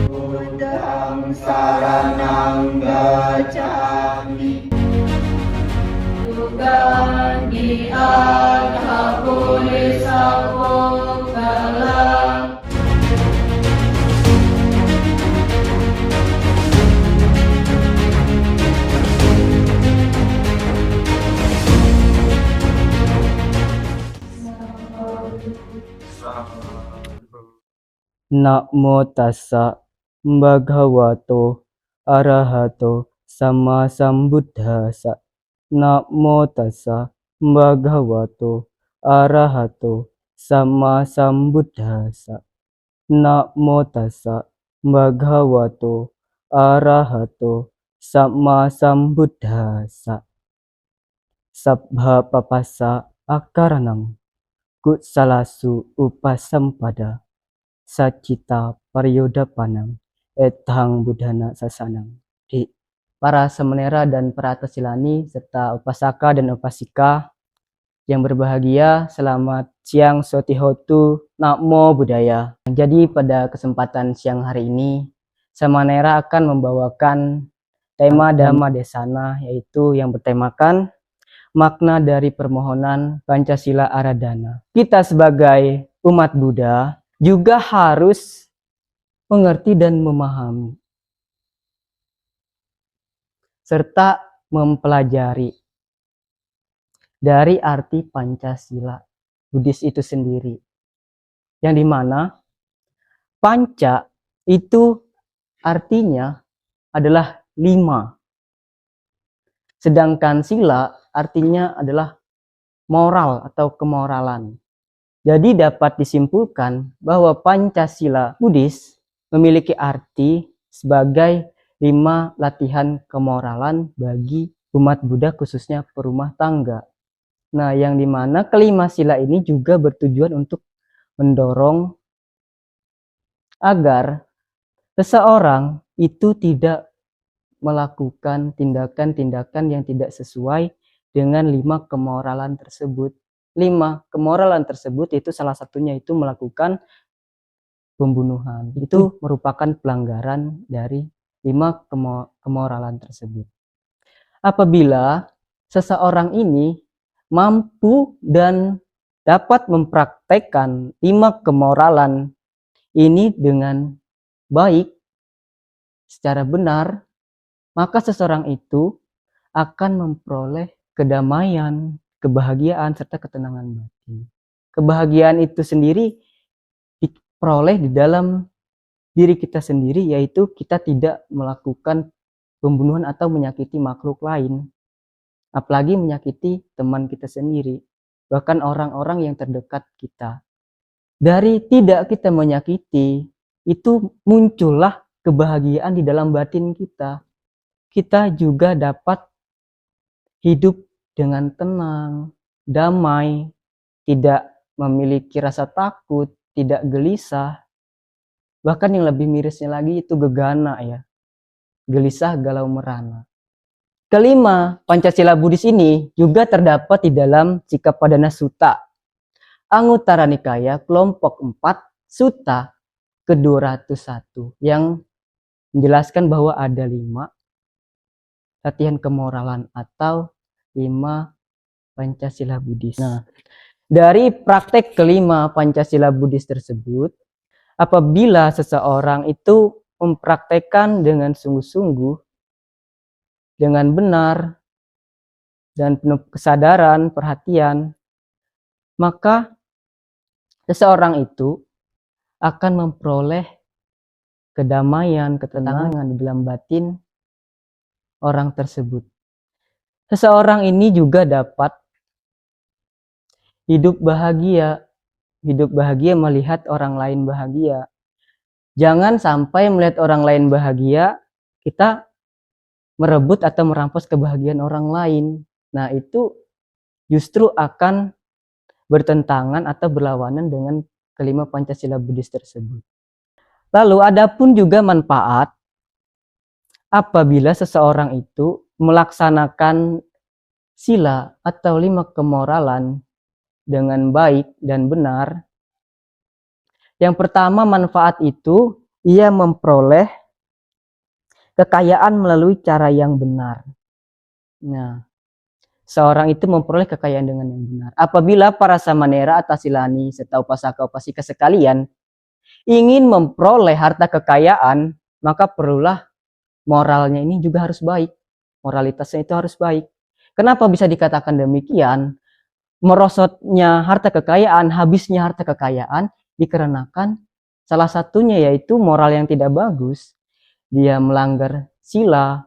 Buddhang saranang gacchami. Bukan di adha boleh sabuk kalah. Namo tassa bhagavato arahato sama sambuddhassa. Namo tassa bhagavato arahato sama sambuddhassa. Namo tassa bhagavato arahato sama sambuddhassa. Sabbha papassa akaranang kutsalasu upasampada sacita paryodapanang ethang buddhana sasanang. Di para semenera dan para tasilani serta upasaka dan upasika yang berbahagia, selamat siang sotihotu, namo buddhaya. Jadi pada kesempatan siang hari ini Samanera akan membawakan tema Dhamma Desana, yaitu yang bertemakan makna dari permohonan Pancasila Aradhana. Kita sebagai umat Buddha juga harus mengerti dan memahami serta mempelajari dari arti Pancasila Buddhis itu sendiri, yang dimana panca itu artinya adalah 5, sedangkan sila artinya adalah moral atau kemoralan. Jadi dapat disimpulkan bahwa Pancasila Buddhis memiliki arti sebagai 5 latihan kemoralan bagi umat Buddha, khususnya perumah tangga. Nah, yang dimana kelima sila ini juga bertujuan untuk mendorong agar seseorang itu tidak melakukan tindakan-tindakan yang tidak sesuai dengan 5 kemoralan tersebut. 5 kemoralan tersebut itu salah satunya itu melakukan pembunuhan. Itu merupakan pelanggaran dari 5 kemoralan tersebut. Apabila seseorang ini mampu dan dapat mempraktekkan 5 kemoralan ini dengan baik, secara benar, maka seseorang itu akan memperoleh kedamaian, kebahagiaan, serta ketenangan batin. Kebahagiaan itu sendiri diperoleh di dalam diri kita sendiri, yaitu kita tidak melakukan pembunuhan atau menyakiti makhluk lain, apalagi menyakiti teman kita sendiri, bahkan orang-orang yang terdekat kita. Dari tidak kita menyakiti, itu muncullah kebahagiaan di dalam batin kita. Kita juga dapat hidup dengan tenang, damai, tidak memiliki rasa takut, tidak gelisah. Bahkan yang lebih mirisnya lagi itu gegana ya. Gelisah, galau, merana. Kelima, Pancasila Buddhis ini juga terdapat di dalam Cikappadana Sutta, Anguttara Nikaya kelompok 4, Sutta ke-201, yang menjelaskan bahwa ada 5 latihan kemoralan atau 5 Pancasila Buddhis. Nah, dari praktek kelima Pancasila Buddhis tersebut, apabila seseorang itu mempraktekkan dengan sungguh-sungguh, dengan benar, dan penuh kesadaran, perhatian, maka seseorang itu akan memperoleh kedamaian, ketenangan di dalam batin orang tersebut. Seseorang ini juga dapat hidup bahagia melihat orang lain bahagia. Jangan sampai melihat orang lain bahagia, kita merebut atau merampas kebahagiaan orang lain. Nah, itu justru akan bertentangan atau berlawanan dengan kelima Pancasila Buddhis tersebut. Lalu adapun juga manfaat apabila seseorang itu melaksanakan sila atau 5 kemoralan dengan baik dan benar, yang pertama manfaat itu ia memperoleh kekayaan melalui cara yang benar. Nah, seorang itu memperoleh kekayaan dengan yang benar. Apabila para samanera atau silani serta upasaka upasika sekalian ingin memperoleh harta kekayaan, maka perlulah moralnya ini juga harus baik. Moralitasnya itu harus baik. Kenapa bisa dikatakan demikian? Merosotnya harta kekayaan, habisnya harta kekayaan dikarenakan salah satunya yaitu moral yang tidak bagus. Dia melanggar sila,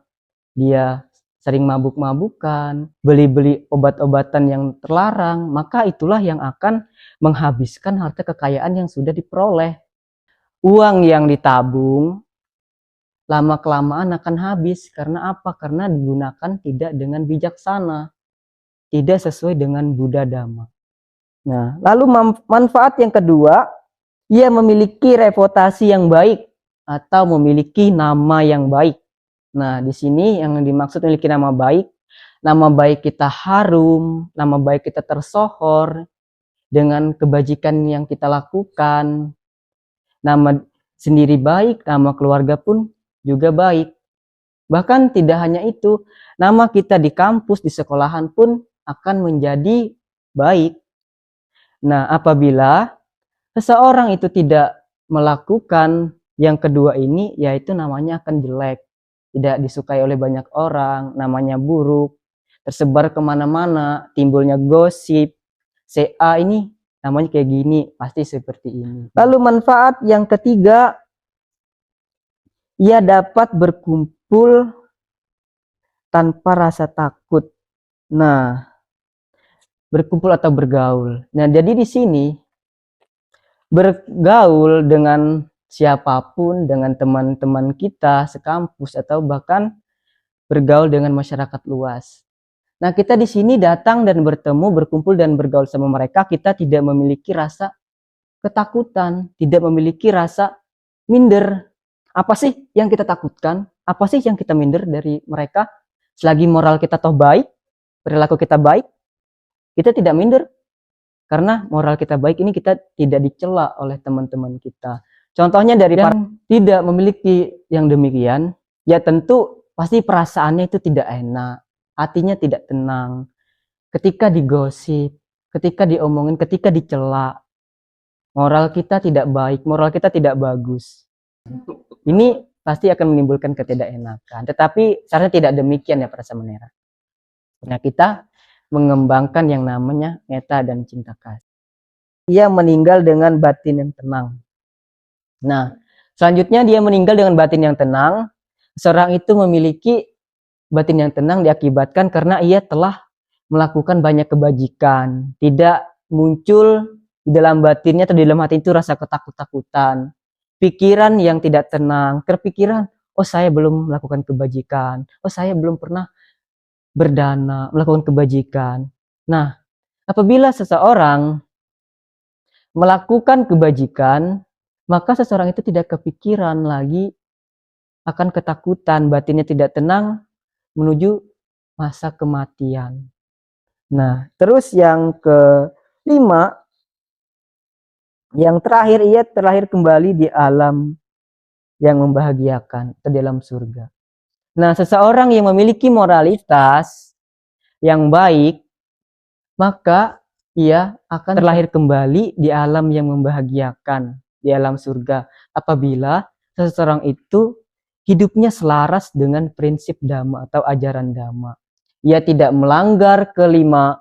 dia sering mabuk-mabukan, beli-beli obat-obatan yang terlarang, maka itulah yang akan menghabiskan harta kekayaan yang sudah diperoleh. Uang yang ditabung lama-kelamaan akan habis. Karena apa? Karena digunakan tidak dengan bijaksana, tidak sesuai dengan Buddha Dhamma. Nah, lalu manfaat yang kedua, ia memiliki reputasi yang baik atau memiliki nama yang baik. Nah, di sini yang dimaksud memiliki nama baik kita harum, nama baik kita tersohor dengan kebajikan yang kita lakukan. Nama sendiri baik, nama keluarga pun juga baik. Bahkan tidak hanya itu, nama kita di kampus, di sekolahan pun akan menjadi baik. Nah, apabila seseorang itu tidak melakukan yang kedua ini, yaitu namanya akan jelek, tidak disukai oleh banyak orang, namanya buruk, tersebar kemana-mana, timbulnya gosip, CA ini namanya kayak gini, pasti seperti ini. Lalu manfaat yang ketiga, ia dapat berkumpul tanpa rasa takut. Nah, berkumpul atau bergaul. Nah, jadi di sini bergaul dengan siapapun, dengan teman-teman kita sekampus atau bahkan bergaul dengan masyarakat luas. Nah, kita di sini datang dan bertemu, berkumpul dan bergaul sama mereka, kita tidak memiliki rasa ketakutan, tidak memiliki rasa minder. Apa sih yang kita takutkan? Apa sih yang kita minder dari mereka? Selagi moral kita toh baik, perilaku kita baik, kita tidak minder. Karena moral kita baik ini kita tidak dicela oleh teman-teman kita. Contohnya dari yang tidak memiliki yang demikian, ya tentu pasti perasaannya itu tidak enak, hatinya tidak tenang. Ketika digosip, ketika diomongin, ketika dicela, moral kita tidak baik, moral kita tidak bagus. Ini pasti akan menimbulkan ketidakenakan. Tetapi seharusnya tidak demikian ya para samanera. Nah, kita mengembangkan yang namanya meta dan cinta kasih. Ia meninggal dengan batin yang tenang. Nah, selanjutnya dia meninggal dengan batin yang tenang. Seorang itu memiliki batin yang tenang diakibatkan karena ia telah melakukan banyak kebajikan. Tidak muncul di dalam batinnya atau di dalam hati itu rasa ketakut-takutan. Pikiran yang tidak tenang, terpikiran, oh saya belum melakukan kebajikan, oh saya belum pernah berdana, melakukan kebajikan. Nah, apabila seseorang melakukan kebajikan, maka seseorang itu tidak kepikiran lagi akan ketakutan, batinnya tidak tenang menuju masa kematian. Nah, terus yang kelima, yang terakhir, ia terlahir kembali di alam yang membahagiakan atau di alam surga. Nah, seseorang yang memiliki moralitas yang baik, maka ia akan terlahir kembali di alam yang membahagiakan, di alam surga. Apabila seseorang itu hidupnya selaras dengan prinsip Dhamma atau ajaran Dhamma. Ia tidak melanggar kelima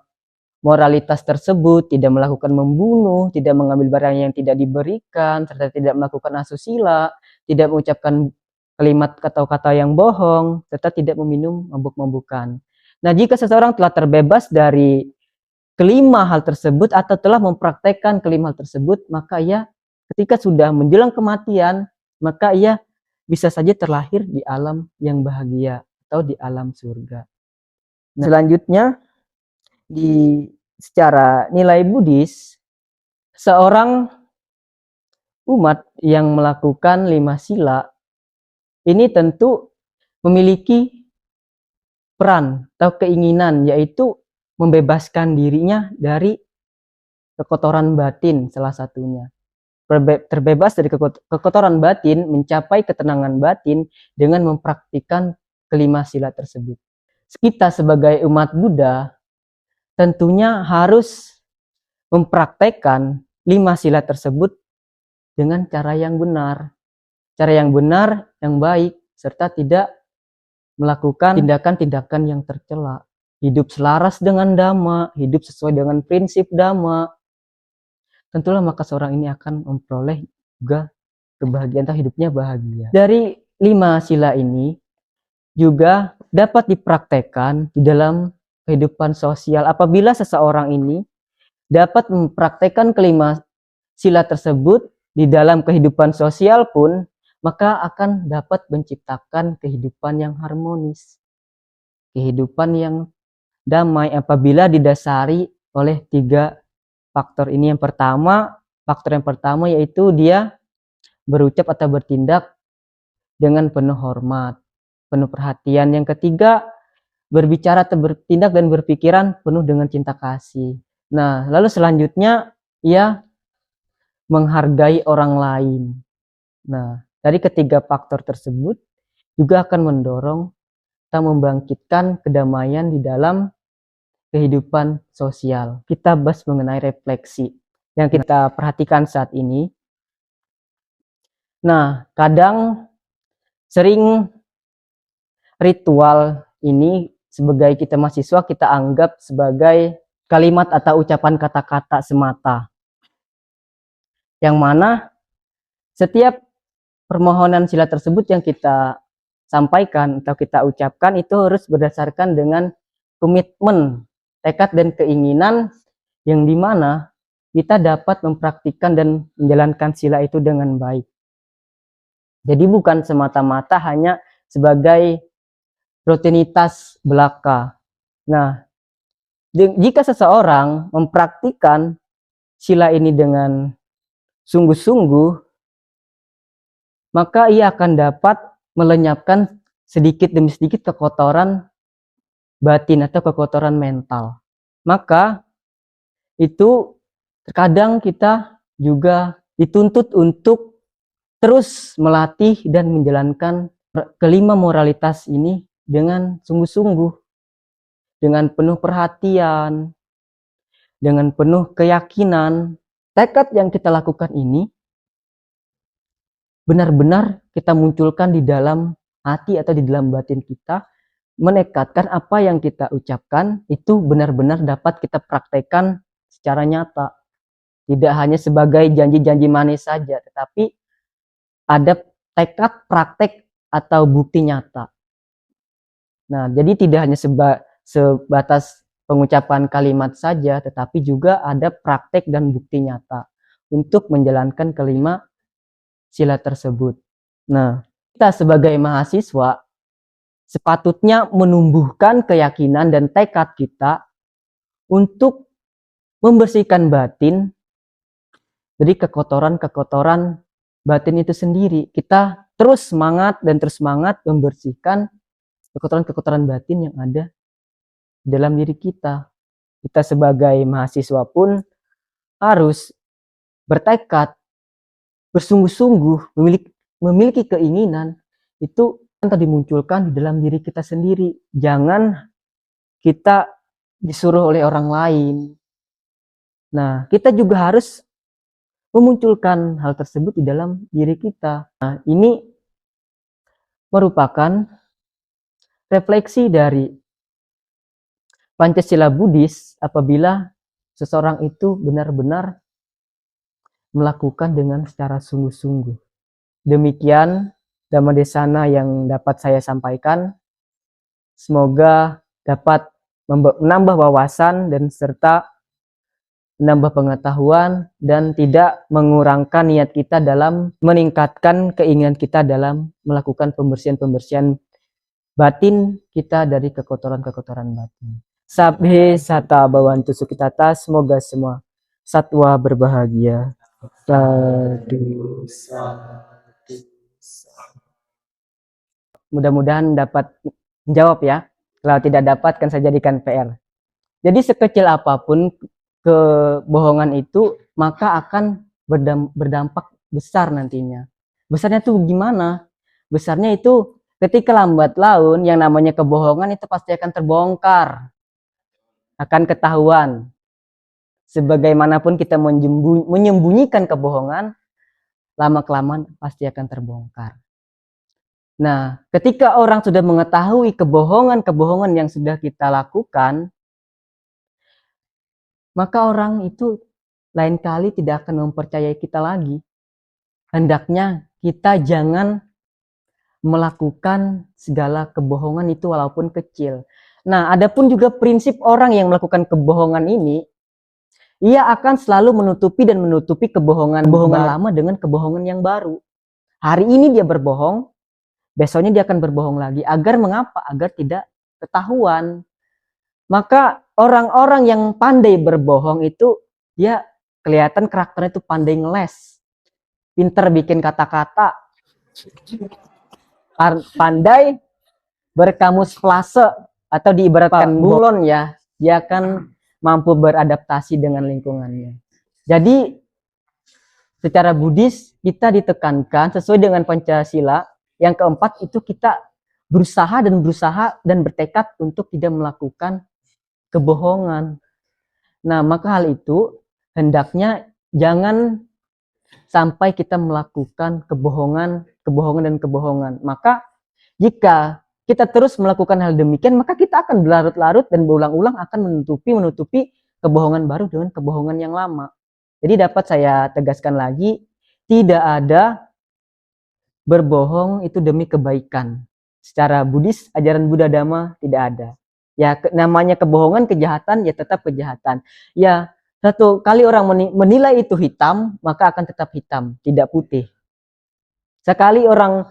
moralitas tersebut, tidak melakukan membunuh, tidak mengambil barang yang tidak diberikan, serta tidak melakukan asusila, tidak mengucapkan kalimat atau kata yang bohong, serta tidak meminum mabuk-mabukan. Nah, jika seseorang telah terbebas dari kelima hal tersebut atau telah mempraktekkan kelima hal tersebut, maka ia ketika sudah menjelang kematian, maka ia bisa saja terlahir di alam yang bahagia atau di alam surga. Nah, selanjutnya secara nilai Buddhis, seorang umat yang melakukan 5 sila ini tentu memiliki peran atau keinginan, yaitu membebaskan dirinya dari kekotoran batin salah satunya. Terbebas dari kekotoran batin, mencapai ketenangan batin dengan mempraktikkan kelima sila tersebut. Kita sebagai umat Buddha tentunya harus mempraktekkan 5 sila tersebut dengan cara yang benar. Cara yang benar, yang baik, serta tidak melakukan tindakan-tindakan yang tercela. Hidup selaras dengan Dhamma, hidup sesuai dengan prinsip Dhamma. Tentulah maka seorang ini akan memperoleh juga kebahagiaan atau hidupnya bahagia. Dari 5 sila ini juga dapat dipraktekkan di dalam kehidupan sosial. Apabila seseorang ini dapat mempraktekkan kelima sila tersebut di dalam kehidupan sosial pun, maka akan dapat menciptakan kehidupan yang harmonis, kehidupan yang damai apabila didasari oleh 3 faktor ini. Faktor yang pertama yaitu dia berucap atau bertindak dengan penuh hormat, penuh perhatian. Yang ketiga, berbicara atau bertindak dan berpikiran penuh dengan cinta kasih. Nah, lalu selanjutnya ia menghargai orang lain. Nah, dari ketiga faktor tersebut juga akan mendorong kita membangkitkan kedamaian di dalam kehidupan sosial. Kita bahas mengenai refleksi yang kita perhatikan saat ini. Nah, kadang sering ritual ini sebagai kita mahasiswa kita anggap sebagai kalimat atau ucapan kata-kata semata, yang mana setiap permohonan sila tersebut yang kita sampaikan atau kita ucapkan itu harus berdasarkan dengan komitmen, tekad dan keinginan yang dimana kita dapat mempraktikkan dan menjalankan sila itu dengan baik. Jadi bukan semata-mata hanya sebagai rutinitas belaka. Nah, jika seseorang mempraktikkan sila ini dengan sungguh-sungguh, maka ia akan dapat melenyapkan sedikit demi sedikit kekotoran batin atau kekotoran mental. Maka itu terkadang kita juga dituntut untuk terus melatih dan menjalankan kelima moralitas ini dengan sungguh-sungguh, dengan penuh perhatian, dengan penuh keyakinan. Tekad yang kita lakukan ini benar-benar kita munculkan di dalam hati atau di dalam batin kita, menekadkan apa yang kita ucapkan itu benar-benar dapat kita praktekkan secara nyata. Tidak hanya sebagai janji-janji manis saja, tetapi ada tekad, praktek, atau bukti nyata. Nah, jadi tidak hanya sebatas pengucapan kalimat saja, tetapi juga ada praktek dan bukti nyata untuk menjalankan kelima sila tersebut. Nah, kita sebagai mahasiswa sepatutnya menumbuhkan keyakinan dan tekad kita untuk membersihkan batin dari kekotoran-kekotoran batin itu sendiri. Kita terus semangat membersihkan kekotoran-kekotoran batin yang ada dalam diri kita. Kita sebagai mahasiswa pun harus bertekad, bersungguh-sungguh, memiliki keinginan itu akan dimunculkan di dalam diri kita sendiri. Jangan kita disuruh oleh orang lain. Nah, kita juga harus memunculkan hal tersebut di dalam diri kita. Nah, ini merupakan refleksi dari Pancasila Buddhis apabila seseorang itu benar-benar melakukan dengan secara sungguh-sungguh. Demikian Dhammadesana yang dapat saya sampaikan. Semoga dapat menambah wawasan dan serta menambah pengetahuan dan tidak mengurangkan niat kita dalam meningkatkan keinginan kita dalam melakukan pembersihan-pembersihan batin kita dari kekotoran-kekotoran batin. Sabhe sata bhavantu sukhitata, semoga semua satwa berbahagia. Sadu, sadu. Mudah-mudahan dapat menjawab ya Kalau tidak dapat kan saya jadikan PR. Jadi sekecil apapun kebohongan itu, maka akan berdampak besar nantinya. Besarnya tuh gimana? Besarnya itu ketika lambat laun yang namanya kebohongan itu pasti akan terbongkar, akan ketahuan. Sebagaimanapun kita menyembunyikan kebohongan, lama-kelamaan pasti akan terbongkar. Nah, ketika orang sudah mengetahui kebohongan-kebohongan yang sudah kita lakukan, maka orang itu lain kali tidak akan mempercayai kita lagi. Hendaknya kita jangan melakukan segala kebohongan itu walaupun kecil. Nah, adapun juga prinsip orang yang melakukan kebohongan ini, ia akan selalu menutupi kebohongan lama dengan kebohongan yang baru. Hari ini dia berbohong, besoknya dia akan berbohong lagi. Agar mengapa? Agar tidak ketahuan. Maka orang-orang yang pandai berbohong itu, dia kelihatan karakternya itu pandai ngeles, pinter bikin kata-kata, pandai berkamuflase, atau diibaratkan bunglon ya, dia akan mampu beradaptasi dengan lingkungannya. Jadi secara Buddhis kita ditekankan sesuai dengan Pancasila yang keempat itu kita berusaha dan bertekad untuk tidak melakukan kebohongan. Nah, maka hal itu hendaknya jangan sampai kita melakukan kebohongan. Maka jika kita terus melakukan hal demikian, maka kita akan berlarut-larut dan berulang-ulang akan menutupi kebohongan baru dengan kebohongan yang lama. Jadi dapat saya tegaskan lagi, tidak ada berbohong itu demi kebaikan. Secara Buddhis, ajaran Buddha Dhamma tidak ada. Ya, namanya kebohongan, kejahatan, ya tetap kejahatan. Ya, satu kali orang menilai itu hitam, maka akan tetap hitam, tidak putih. Sekali orang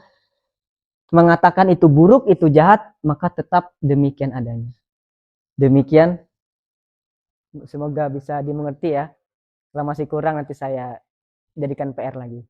mengatakan itu buruk, itu jahat, maka tetap demikian adanya. Demikian, semoga bisa dimengerti ya. Kalau masih kurang nanti saya jadikan PR lagi.